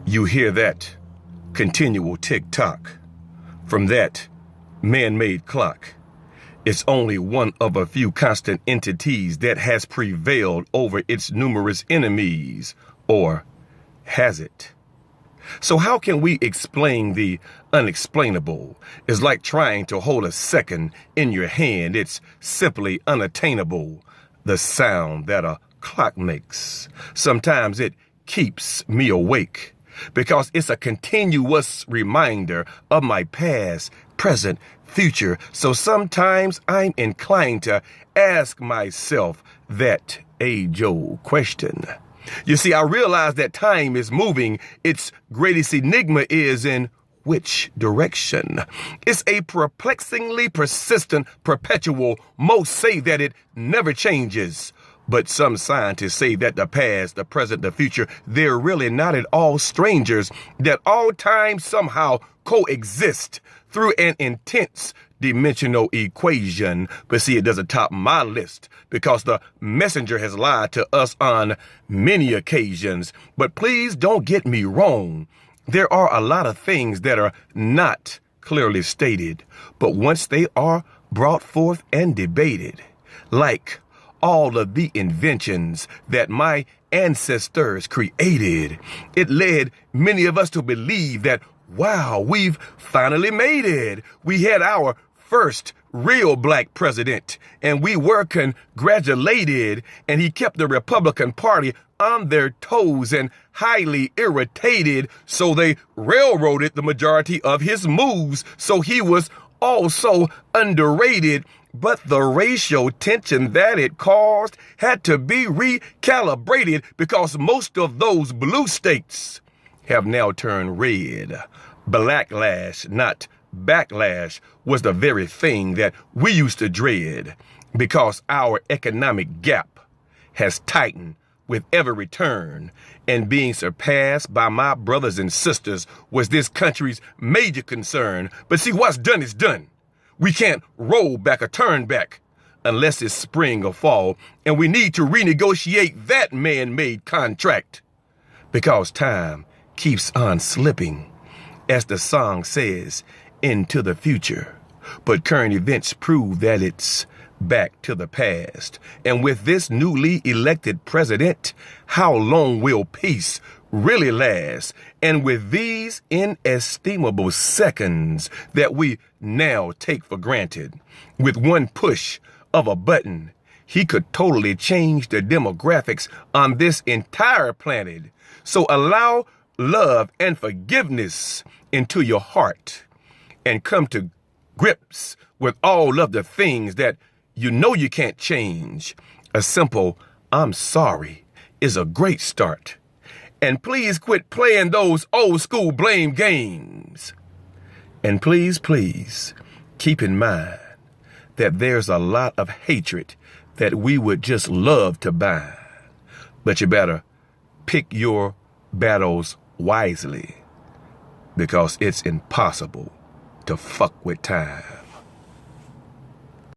You hear that continual tick-tock from that man-made clock. It's only one of a few constant entities that has prevailed over its numerous enemies, or has it? So how can we explain the unexplainable? It's like trying to hold a second in your hand. It's simply unattainable. The sound that a clock makes, sometimes it keeps me awake because it's a continuous reminder of my past, present, future. So sometimes I'm inclined to ask myself that age-old question. You see, I realize that time is moving. Its greatest enigma is in which direction? It's a perplexingly persistent, perpetual. Most say that it never changes. But some scientists say that the past, the present, the future, they're really not at all strangers, that all time somehow coexist through an intense dimensional equation. But see, it doesn't top my list because the messenger has lied to us on many occasions. But please don't get me wrong. There are a lot of things that are not clearly stated, but once they are brought forth and debated, like all of the inventions that my ancestors created, it led many of us to believe that, wow, we've finally made it. We had our first real black president, and we were congratulated, and he kept the Republican Party on their toes and highly irritated, so they railroaded the majority of his moves, so he was also underrated. But the racial tension that it caused had to be recalibrated because most of those blue states have now turned red. Blacklash, not backlash, was the very thing that we used to dread because our economic gap has tightened with every turn, and being surpassed by my brothers and sisters was this country's major concern. But see, what's done is done. We can't roll back or turn back unless it's spring or fall, and we need to renegotiate that man-made contract because time keeps on slipping, as the song says, into the future. But current events prove that it's back to the past. And with this newly elected president, how long will peace really last? And with these inestimable seconds that we now take for granted, with one push of a button, he could totally change the demographics on this entire planet. So allow love and forgiveness into your heart and come to grips with all of the things that you know you can't change. A simple "I'm sorry" is a great start. And please quit playing those old school blame games. And please, please keep in mind that there's a lot of hatred that we would just love to bind. But you better pick your battles wisely because it's impossible to fuck with time.